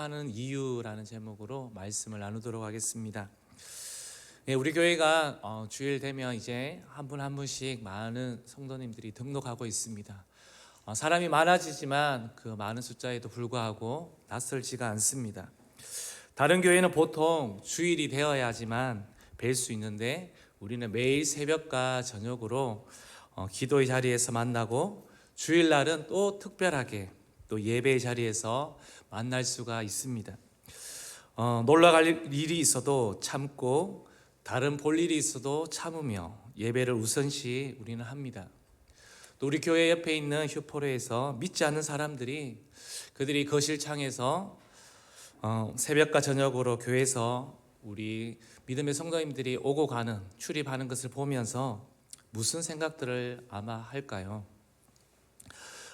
사랑하는 이유라는 제목으로 말씀을 나누도록 하겠습니다. 우리 교회가 주일 되면 이제 한 분 한 분씩 많은 성도님들이 등록하고 있습니다. 사람이 많아지지만 그 많은 숫자에도 불구하고 낯설지가 않습니다. 다른 교회는 보통 주일이 되어야지만 뵐 수 있는데 우리는 매일 새벽과 저녁으로 기도의 자리에서 만나고 주일날은 또 특별하게 또 예배의 자리에서 만날 수가 있습니다. 놀러 갈 일이 있어도 참고 다른 볼 일이 있어도 참으며 예배를 우선시 우리는 합니다. 또 우리 교회 옆에 있는 휴포로에서 믿지 않는 사람들이 그들이 거실창에서 새벽과 저녁으로 교회에서 우리 믿음의 성도님들이 오고 가는 출입하는 것을 보면서 무슨 생각들을 아마 할까요?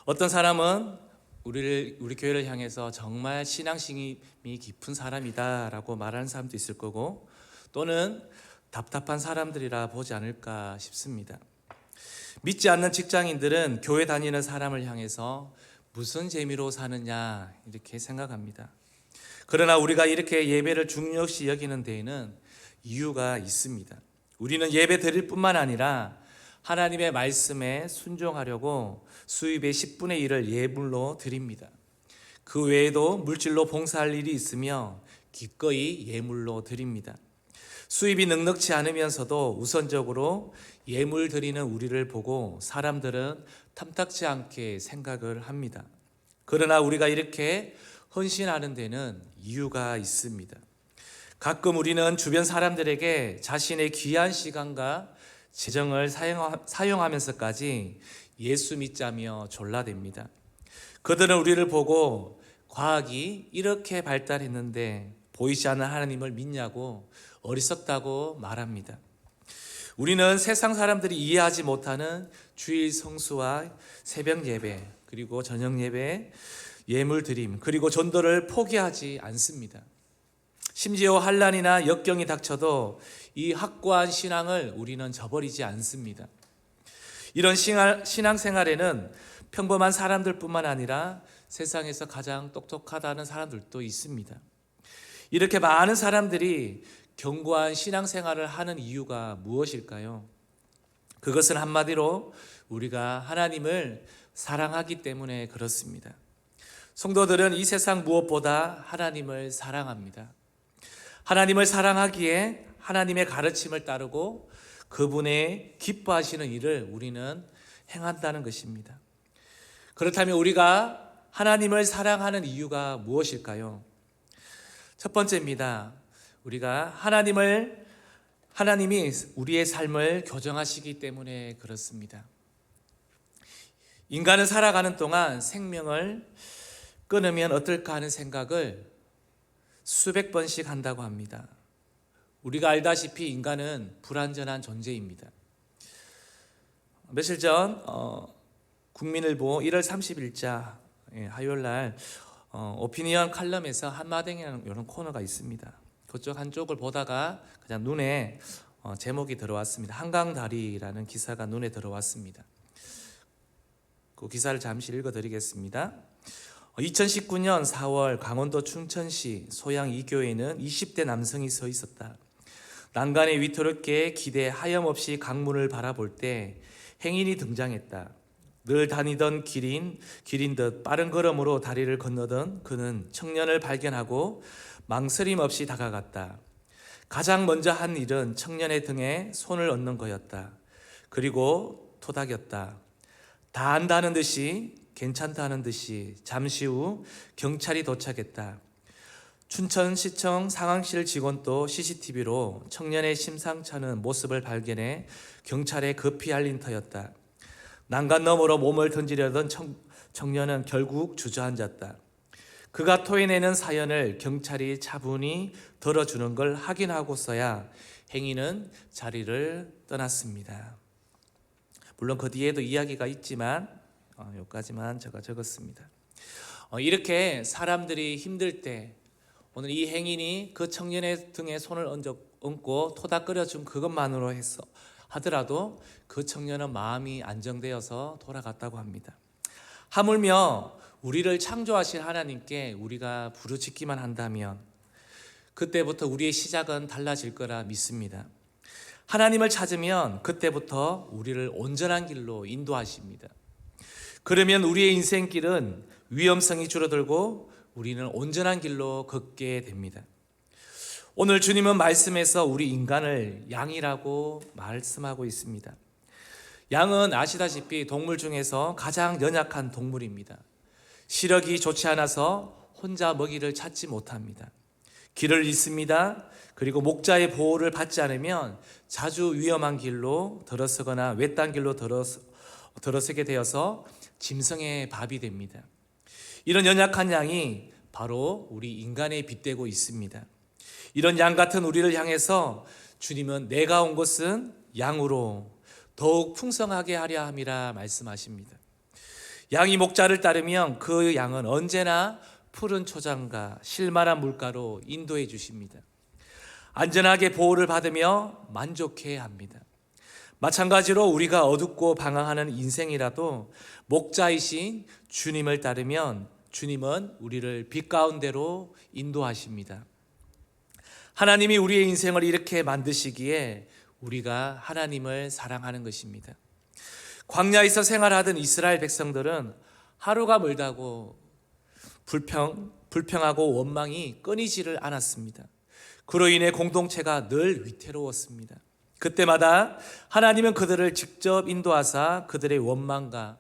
어떤 사람은 우리 교회를 향해서 정말 신앙심이 깊은 사람이다라고 말하는 사람도 있을 거고, 또는 답답한 사람들이라 보지 않을까 싶습니다. 믿지 않는 직장인들은 교회 다니는 사람을 향해서 무슨 재미로 사느냐 이렇게 생각합니다. 그러나 우리가 이렇게 예배를 중요시 여기는 데에는 이유가 있습니다. 우리는 예배 드릴 뿐만 아니라 하나님의 말씀에 순종하려고 수입의 10분의 1을 예물로 드립니다. 그 외에도 물질로 봉사할 일이 있으며 기꺼이 예물로 드립니다. 수입이 넉넉지 않으면서도 우선적으로 예물 드리는 우리를 보고 사람들은 탐탁지 않게 생각을 합니다. 그러나 우리가 이렇게 헌신하는 데는 이유가 있습니다. 가끔 우리는 주변 사람들에게 자신의 귀한 시간과 재정을 사용하면서까지 예수 믿자며 졸라댑니다. 그들은 우리를 보고 과학이 이렇게 발달했는데 보이지 않는 하나님을 믿냐고 어리석다고 말합니다. 우리는 세상 사람들이 이해하지 못하는 주일 성수와 새벽 예배, 그리고 저녁 예배, 예물 드림, 그리고 전도를 포기하지 않습니다. 심지어 환난이나 역경이 닥쳐도 이 확고한 신앙을 우리는 저버리지 않습니다. 이런 신앙생활에는 평범한 사람들뿐만 아니라 세상에서 가장 똑똑하다는 사람들도 있습니다. 이렇게 많은 사람들이 견고한 신앙생활을 하는 이유가 무엇일까요? 그것은 한마디로 우리가 하나님을 사랑하기 때문에 그렇습니다. 성도들은 이 세상 무엇보다 하나님을 사랑합니다. 하나님을 사랑하기에 하나님의 가르침을 따르고 그분의 기뻐하시는 일을 우리는 행한다는 것입니다. 그렇다면 우리가 하나님을 사랑하는 이유가 무엇일까요? 첫 번째입니다. 우리가 하나님이 우리의 삶을 교정하시기 때문에 그렇습니다. 인간은 살아가는 동안 생명을 끊으면 어떨까 하는 생각을 수백 번씩 한다고 합니다. 우리가 알다시피 인간은 불완전한 존재입니다. 며칠 전 국민일보 1월 30일자 화요일날 오피니언 칼럼에서 한마당이라는 이런 코너가 있습니다. 그쪽 한쪽을 보다가 그냥 눈에 제목이 들어왔습니다. 한강다리라는 기사가 눈에 들어왔습니다. 그 기사를 잠시 읽어드리겠습니다. 2019년 4월 강원도 춘천시 소양 이교에는 20대 남성이 서 있었다. 난간에 위태롭게 기대 하염없이 강문을 바라볼 때 행인이 등장했다. 늘 다니던 길인 듯 빠른 걸음으로 다리를 건너던 그는 청년을 발견하고 망설임 없이 다가갔다. 가장 먼저 한 일은 청년의 등에 손을 얹는 거였다. 그리고 토닥였다. 다 안다는 듯이, 괜찮다는 듯이. 잠시 후 경찰이 도착했다. 춘천시청 상황실 직원도 CCTV로 청년의 심상찮은 모습을 발견해 경찰에 급히 알린 터였다. 난간 너머로 몸을 던지려던 청년은 결국 주저앉았다. 그가 토해내는 사연을 경찰이 차분히 들어주는 걸 확인하고서야 행인은 자리를 떠났습니다. 물론 그 뒤에도 이야기가 있지만 여기까지만 제가 적었습니다. 이렇게 사람들이 힘들 때 오늘 이 행인이 그 청년의 등에 손을 얹고 토닥거려준 그것만으로 하더라도 그 청년은 마음이 안정되어서 돌아갔다고 합니다. 하물며 우리를 창조하신 하나님께 우리가 부르짖기만 한다면 그때부터 우리의 시작은 달라질 거라 믿습니다. 하나님을 찾으면 그때부터 우리를 온전한 길로 인도하십니다. 그러면 우리의 인생길은 위험성이 줄어들고 우리는 온전한 길로 걷게 됩니다. 오늘 주님은 말씀에서 우리 인간을 양이라고 말씀하고 있습니다. 양은 아시다시피 동물 중에서 가장 연약한 동물입니다. 시력이 좋지 않아서 혼자 먹이를 찾지 못합니다. 길을 잃습니다. 그리고 목자의 보호를 받지 않으면 자주 위험한 길로 들어서거나 외딴 길로 들어서게 되어서 짐승의 밥이 됩니다. 이런 연약한 양이 바로 우리 인간에 빗대고 있습니다. 이런 양 같은 우리를 향해서 주님은 내가 온 것은 양으로 더욱 풍성하게 하려 함이라 말씀하십니다. 양이 목자를 따르면 그 양은 언제나 푸른 초장과 실만한 물가로 인도해 주십니다. 안전하게 보호를 받으며 만족해 합니다. 마찬가지로 우리가 어둡고 방황하는 인생이라도 목자이신 주님을 따르면 주님은 우리를 빛 가운데로 인도하십니다. 하나님이 우리의 인생을 이렇게 만드시기에 우리가 하나님을 사랑하는 것입니다. 광야에서 생활하던 이스라엘 백성들은 하루가 멀다고 불평하고 원망이 끊이지를 않았습니다. 그로 인해 공동체가 늘 위태로웠습니다. 그때마다 하나님은 그들을 직접 인도하사 그들의 원망과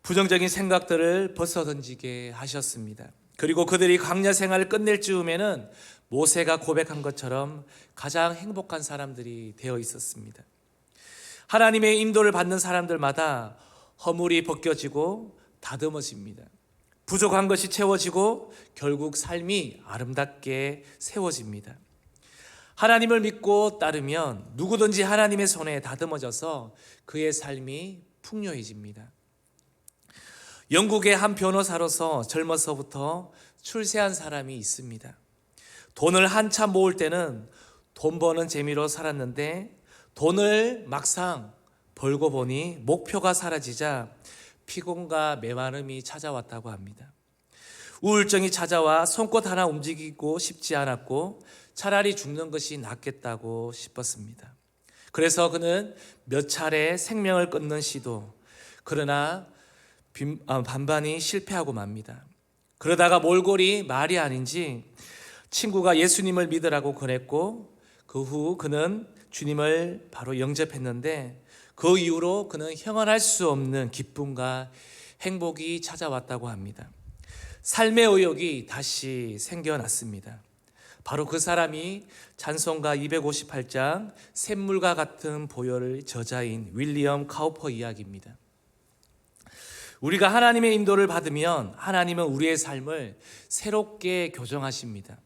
부정적인 생각들을 벗어던지게 하셨습니다. 그리고 그들이 광야 생활을 끝낼 즈음에는 모세가 고백한 것처럼 가장 행복한 사람들이 되어 있었습니다. 하나님의 인도를 받는 사람들마다 허물이 벗겨지고 다듬어집니다. 부족한 것이 채워지고 결국 삶이 아름답게 세워집니다. 하나님을 믿고 따르면 누구든지 하나님의 손에 다듬어져서 그의 삶이 풍요해집니다. 영국의 한 변호사로서 젊어서부터 출세한 사람이 있습니다. 돈을 한참 모을 때는 돈 버는 재미로 살았는데 돈을 막상 벌고 보니 목표가 사라지자 피곤과 메마름이 찾아왔다고 합니다. 우울증이 찾아와 손끝 하나 움직이고 싶지 않았고 차라리 죽는 것이 낫겠다고 싶었습니다. 그래서 그는 몇 차례 생명을 끊는 시도, 그러나 반반이 실패하고 맙니다. 그러다가 몰골이 말이 아닌지 친구가 예수님을 믿으라고 권했고 그 후 그는 주님을 바로 영접했는데 그 이후로 그는 형언할 수 없는 기쁨과 행복이 찾아왔다고 합니다. 삶의 의욕이 다시 생겨났습니다. 바로 그 사람이 찬송가 258장 샘물과 같은 보혈의 저자인 윌리엄 카우퍼 이야기입니다. 우리가 하나님의 인도를 받으면 하나님은 우리의 삶을 새롭게 교정하십니다.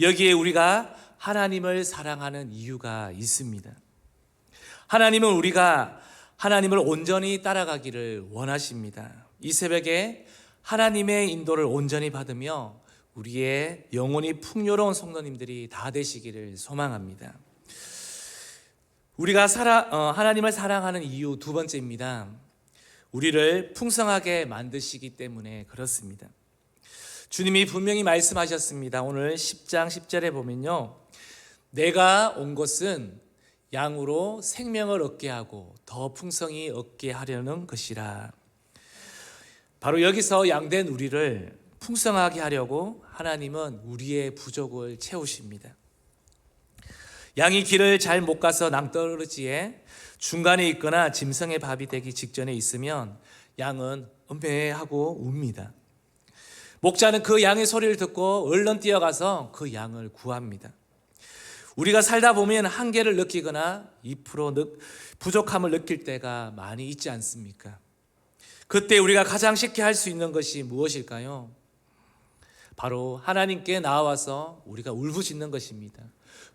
여기에 우리가 하나님을 사랑하는 이유가 있습니다. 하나님은 우리가 하나님을 온전히 따라가기를 원하십니다. 이 새벽에 하나님의 인도를 온전히 받으며 우리의 영혼이 풍요로운 성도님들이 다 되시기를 소망합니다. 우리가 하나님을 사랑하는 이유 두 번째입니다. 우리를 풍성하게 만드시기 때문에 그렇습니다. 주님이 분명히 말씀하셨습니다. 오늘 10장 10절에 보면요, 내가 온 것은 양으로 생명을 얻게 하고 더 풍성히 얻게 하려는 것이라. 바로 여기서 양된 우리를 풍성하게 하려고 하나님은 우리의 부족을 채우십니다. 양이 길을 잘 못 가서 낭떠러지에 중간에 있거나 짐승의 밥이 되기 직전에 있으면 양은 음해하고 웁니다. 목자는 그 양의 소리를 듣고 얼른 뛰어가서 그 양을 구합니다. 우리가 살다 보면 한계를 느끼거나 2% 부족함을 느낄 때가 많이 있지 않습니까? 그때 우리가 가장 쉽게 할 수 있는 것이 무엇일까요? 바로 하나님께 나와서 우리가 울부짖는 것입니다.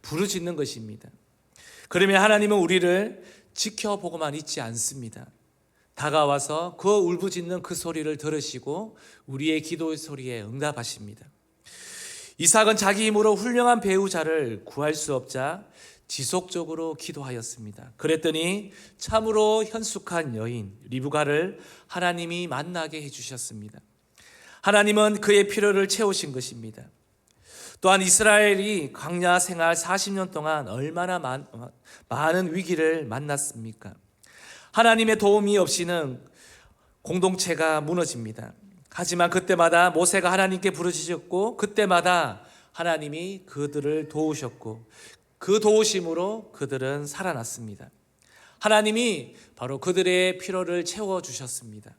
부르짖는 것입니다. 그러면 하나님은 우리를 지켜보고만 있지 않습니다. 다가와서 그 울부짖는 그 소리를 들으시고 우리의 기도의 소리에 응답하십니다. 이삭은 자기 힘으로 훌륭한 배우자를 구할 수 없자 지속적으로 기도하였습니다. 그랬더니 참으로 현숙한 여인 리브가를 하나님이 만나게 해주셨습니다. 하나님은 그의 필요를 채우신 것입니다. 또한 이스라엘이 광야 생활 40년 동안 얼마나 많은 위기를 만났습니까? 하나님의 도움이 없이는 공동체가 무너집니다. 하지만 그때마다 모세가 하나님께 부르짖었고 그때마다 하나님이 그들을 도우셨고 그 도우심으로 그들은 살아났습니다. 하나님이 바로 그들의 필요를 채워주셨습니다.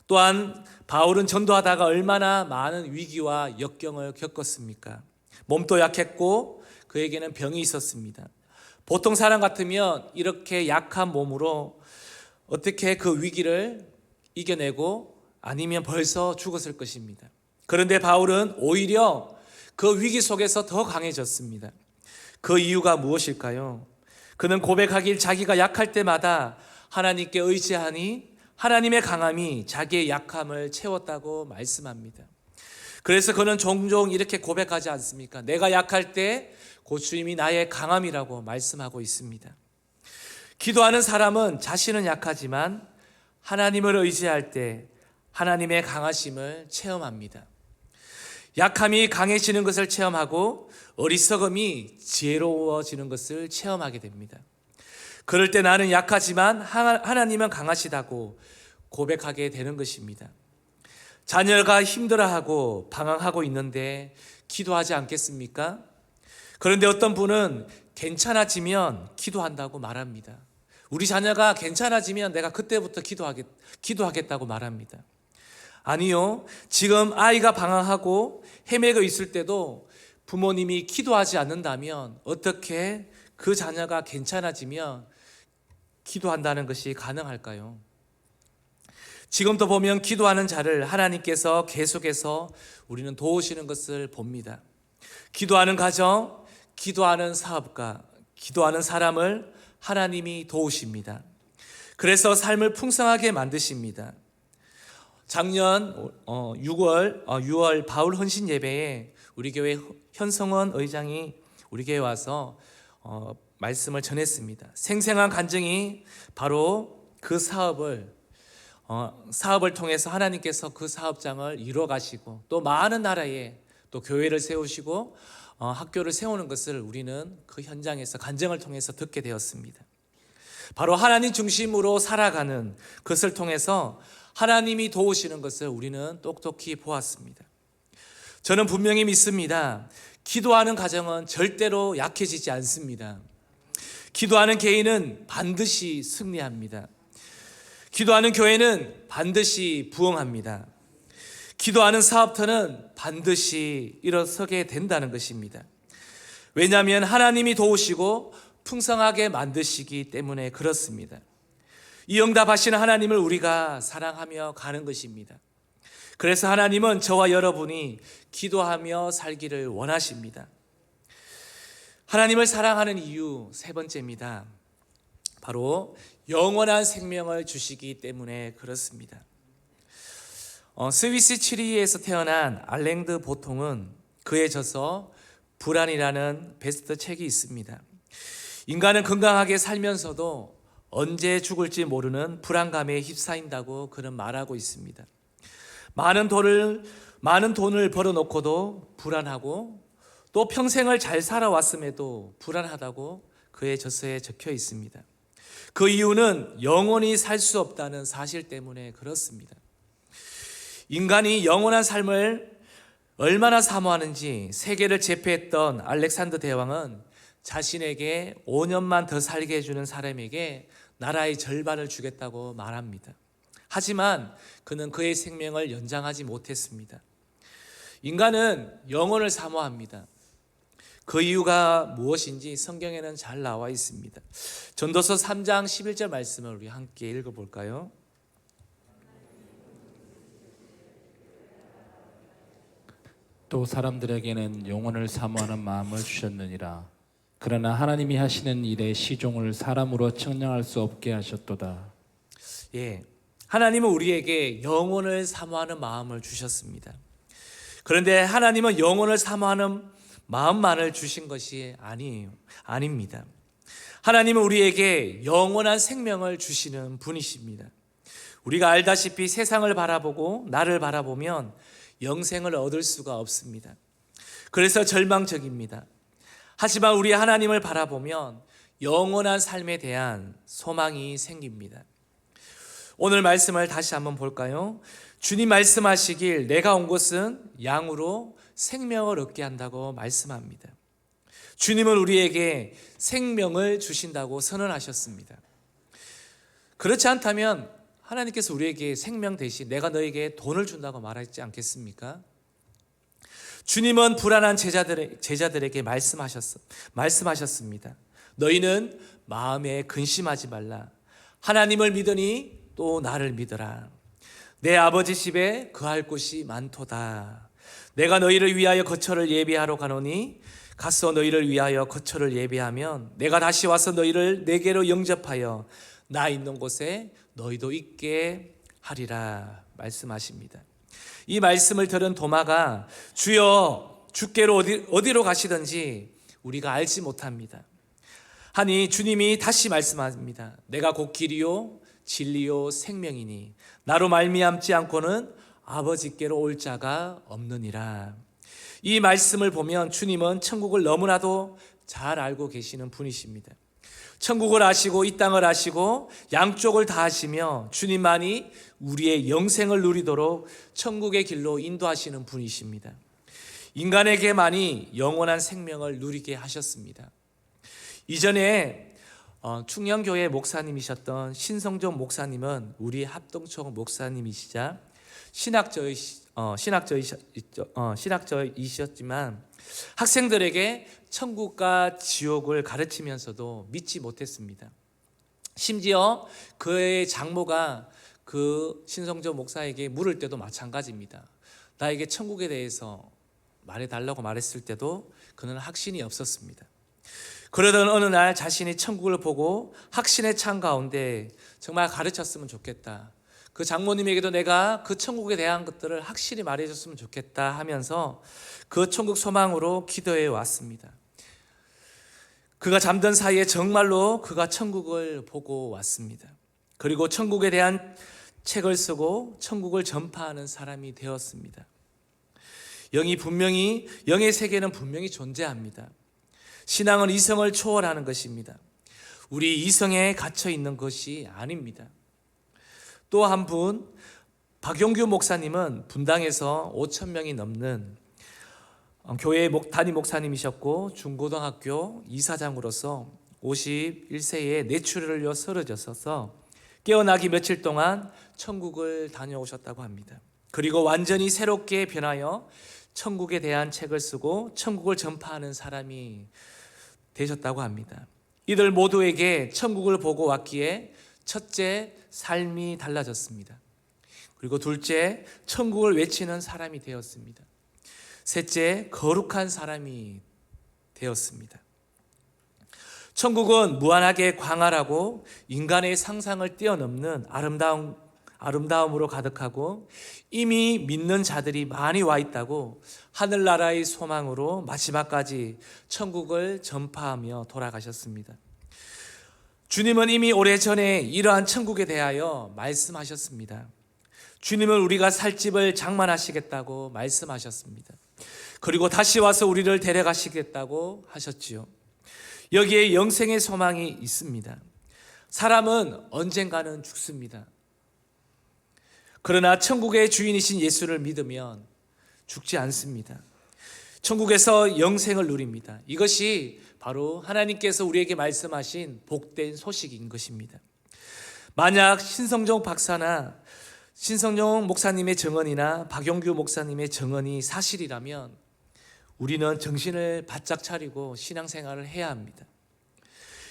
또한 바울은 전도하다가 얼마나 많은 위기와 역경을 겪었습니까? 몸도 약했고 그에게는 병이 있었습니다. 보통 사람 같으면 이렇게 약한 몸으로 어떻게 그 위기를 이겨내고 아니면 벌써 죽었을 것입니다. 그런데 바울은 오히려 그 위기 속에서 더 강해졌습니다. 그 이유가 무엇일까요? 그는 고백하길 자기가 약할 때마다 하나님께 의지하니 하나님의 강함이 자기의 약함을 채웠다고 말씀합니다. 그래서 그는 종종 이렇게 고백하지 않습니까? 내가 약할 때 곧 주님이 나의 강함이라고 말씀하고 있습니다. 기도하는 사람은 자신은 약하지만 하나님을 의지할 때 하나님의 강하심을 체험합니다. 약함이 강해지는 것을 체험하고 어리석음이 지혜로워지는 것을 체험하게 됩니다. 그럴 때 나는 약하지만 하나님은 강하시다고 고백하게 되는 것입니다. 자녀가 힘들어하고 방황하고 있는데 기도하지 않겠습니까? 그런데 어떤 분은 괜찮아지면 기도한다고 말합니다. 우리 자녀가 괜찮아지면 내가 그때부터 기도하겠다고 말합니다. 아니요, 지금 아이가 방황하고 헤매고 있을 때도 부모님이 기도하지 않는다면 어떻게 그 자녀가 괜찮아지면 기도한다는 것이 가능할까요? 지금도 보면 기도하는 자를 하나님께서 계속해서 우리는 도우시는 것을 봅니다. 기도하는 가정, 기도하는 사업가, 기도하는 사람을 하나님이 도우십니다. 그래서 삶을 풍성하게 만드십니다. 작년 6월 바울 헌신 예배에 우리 교회 현성원 의장이 우리 교회에 와서 말씀을 전했습니다. 생생한 간증이 바로 그 사업을 통해서 하나님께서 그 사업장을 이루어 가시고 또 많은 나라에 또 교회를 세우시고 학교를 세우는 것을 우리는 그 현장에서 간증을 통해서 듣게 되었습니다. 바로 하나님 중심으로 살아가는 것을 통해서 하나님이 도우시는 것을 우리는 똑똑히 보았습니다. 저는 분명히 믿습니다. 기도하는 가정은 절대로 약해지지 않습니다. 기도하는 개인은 반드시 승리합니다. 기도하는 교회는 반드시 부흥합니다. 기도하는 사업터는 반드시 일어서게 된다는 것입니다. 왜냐하면 하나님이 도우시고 풍성하게 만드시기 때문에 그렇습니다. 이 응답하시는 하나님을 우리가 사랑하며 가는 것입니다. 그래서 하나님은 저와 여러분이 기도하며 살기를 원하십니다. 하나님을 사랑하는 이유 세 번째입니다. 바로 영원한 생명을 주시기 때문에 그렇습니다. 스위스 치리에서 태어난 알랭드 보통은 그에 져서 불안이라는 베스트 책이 있습니다. 인간은 건강하게 살면서도 언제 죽을지 모르는 불안감에 휩싸인다고 그는 말하고 있습니다. 많은 돈을 벌어놓고도 불안하고 또 평생을 잘 살아왔음에도 불안하다고 그의 저서에 적혀 있습니다. 그 이유는 영원히 살 수 없다는 사실 때문에 그렇습니다. 인간이 영원한 삶을 얼마나 사모하는지 세계를 제패했던 알렉산더 대왕은 자신에게 5년만 더 살게 해주는 사람에게 나라의 절반을 주겠다고 말합니다. 하지만 그는 그의 생명을 연장하지 못했습니다. 인간은 영혼을 사모합니다. 그 이유가 무엇인지 성경에는 잘 나와 있습니다. 전도서 3장 11절 말씀을 우리 함께 읽어볼까요? 또 사람들에게는 영혼을 사모하는 마음을 주셨느니라. 그러나 하나님이 하시는 일의 시종을 사람으로 측량할 수 없게 하셨도다. 예, 하나님은 우리에게 영혼을 사모하는 마음을 주셨습니다. 그런데 하나님은 영혼을 사모하는 마음만을 주신 것이 아닙니다. 하나님은 우리에게 영원한 생명을 주시는 분이십니다. 우리가 알다시피 세상을 바라보고 나를 바라보면 영생을 얻을 수가 없습니다. 그래서 절망적입니다. 하지만 우리 하나님을 바라보면 영원한 삶에 대한 소망이 생깁니다. 오늘 말씀을 다시 한번 볼까요? 주님 말씀하시길 내가 온 것은 양으로 생명을 얻게 한다고 말씀합니다. 주님은 우리에게 생명을 주신다고 선언하셨습니다. 그렇지 않다면 하나님께서 우리에게 생명 대신 내가 너에게 돈을 준다고 말하지 않겠습니까? 주님은 불안한 제자들에게 말씀하셨습니다. 너희는 마음에 근심하지 말라. 하나님을 믿으니 또 나를 믿어라. 내 아버지 집에 거할 곳이 많도다. 내가 너희를 위하여 거처를 예비하러 가노니 가서 너희를 위하여 거처를 예비하면 내가 다시 와서 너희를 내게로 영접하여 나 있는 곳에 너희도 있게 하리라 말씀하십니다. 이 말씀을 들은 도마가 주여 주께로 어디로 가시든지 우리가 알지 못합니다 하니 주님이 다시 말씀합니다. 내가 곧 길이요 진리요 생명이니 나로 말미암지 않고는 아버지께로 올 자가 없느니라. 이 말씀을 보면 주님은 천국을 너무나도 잘 알고 계시는 분이십니다. 천국을 아시고 이 땅을 아시고 양쪽을 다 아시며 주님만이 우리의 영생을 누리도록 천국의 길로 인도하시는 분이십니다. 인간에게만이 영원한 생명을 누리게 하셨습니다. 이전에 충녕교회 목사님이셨던 신성종 목사님은 우리 합동총 목사님이시자 신학자이셨지만 학생들에게 천국과 지옥을 가르치면서도 믿지 못했습니다. 심지어 그의 장모가 그 신성종 목사에게 물을 때도 마찬가지입니다. 나에게 천국에 대해서 말해달라고 말했을 때도 그는 확신이 없었습니다. 그러던 어느 날 자신이 천국을 보고 확신에 찬 가운데 정말 가르쳤으면 좋겠다. 그 장모님에게도 내가 그 천국에 대한 것들을 확실히 말해줬으면 좋겠다 하면서 그 천국 소망으로 기도해 왔습니다. 그가 잠든 사이에 정말로 그가 천국을 보고 왔습니다. 그리고 천국에 대한 책을 쓰고 천국을 전파하는 사람이 되었습니다. 영의 세계는 분명히 존재합니다. 신앙은 이성을 초월하는 것입니다. 우리 이성에 갇혀 있는 것이 아닙니다. 또 한 분, 박용규 목사님은 분당에서 5,000명이 넘는 교회 담임 목사님이셨고 중고등학교 이사장으로서 51세에 뇌출혈로 쓰러져서 깨어나기 며칠 동안 천국을 다녀오셨다고 합니다. 그리고 완전히 새롭게 변하여 천국에 대한 책을 쓰고 천국을 전파하는 사람이 되셨다고 합니다. 이들 모두에게 천국을 보고 왔기에 첫째, 삶이 달라졌습니다. 그리고 둘째, 천국을 외치는 사람이 되었습니다. 셋째, 거룩한 사람이 되었습니다. 천국은 무한하게 광활하고 인간의 상상을 뛰어넘는 아름다움으로 가득하고 이미 믿는 자들이 많이 와 있다고 하늘나라의 소망으로 마지막까지 천국을 전파하며 돌아가셨습니다. 주님은 이미 오래전에 이러한 천국에 대하여 말씀하셨습니다. 주님은 우리가 살 집을 장만하시겠다고 말씀하셨습니다. 그리고 다시 와서 우리를 데려가시겠다고 하셨지요. 여기에 영생의 소망이 있습니다. 사람은 언젠가는 죽습니다. 그러나 천국의 주인이신 예수를 믿으면 죽지 않습니다. 천국에서 영생을 누립니다. 이것이 바로 하나님께서 우리에게 말씀하신 복된 소식인 것입니다. 만약 신성종 박사나 신성종 목사님의 증언이나 박용규 목사님의 증언이 사실이라면 우리는 정신을 바짝 차리고 신앙생활을 해야 합니다.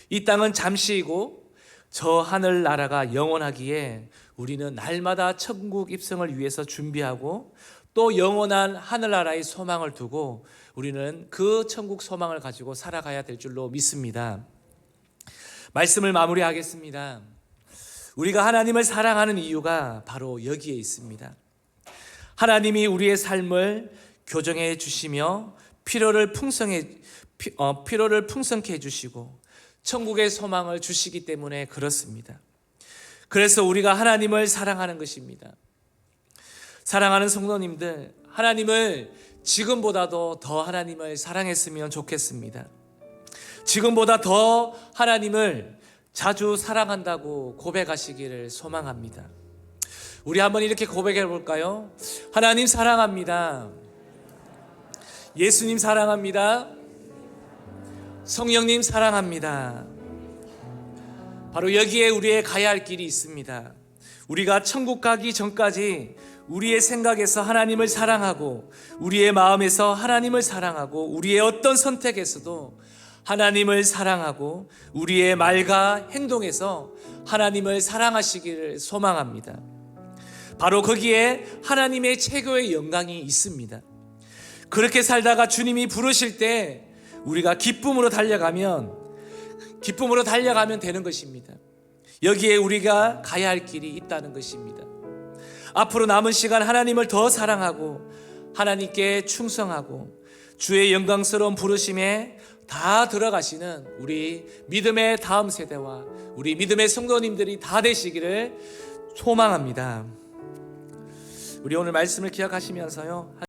이 땅은 잠시이고 저 하늘나라가 영원하기에 우리는 날마다 천국 입성을 위해서 준비하고 또 영원한 하늘나라의 소망을 두고 우리는 그 천국 소망을 가지고 살아가야 될 줄로 믿습니다. 말씀을 마무리하겠습니다. 우리가 하나님을 사랑하는 이유가 바로 여기에 있습니다. 하나님이 우리의 삶을 교정해 주시며 필요를 풍성케 해주시고 천국의 소망을 주시기 때문에 그렇습니다. 그래서 우리가 하나님을 사랑하는 것입니다. 사랑하는 성도님들, 하나님을 지금보다도 더 하나님을 사랑했으면 좋겠습니다. 지금보다 더 하나님을 자주 사랑한다고 고백하시기를 소망합니다. 우리 한번 이렇게 고백해 볼까요? 하나님 사랑합니다. 예수님 사랑합니다. 성령님 사랑합니다. 바로 여기에 우리의 가야 할 길이 있습니다. 우리가 천국 가기 전까지 우리의 생각에서 하나님을 사랑하고, 우리의 마음에서 하나님을 사랑하고, 우리의 어떤 선택에서도 하나님을 사랑하고, 우리의 말과 행동에서 하나님을 사랑하시기를 소망합니다. 바로 거기에 하나님의 최고의 영광이 있습니다. 그렇게 살다가 주님이 부르실 때 우리가 기쁨으로 달려가면 되는 것입니다. 여기에 우리가 가야 할 길이 있다는 것입니다. 앞으로 남은 시간 하나님을 더 사랑하고 하나님께 충성하고 주의 영광스러운 부르심에 다 들어가시는 우리 믿음의 다음 세대와 우리 믿음의 성도님들이 다 되시기를 소망합니다. 우리 오늘 말씀을 기억하시면서요,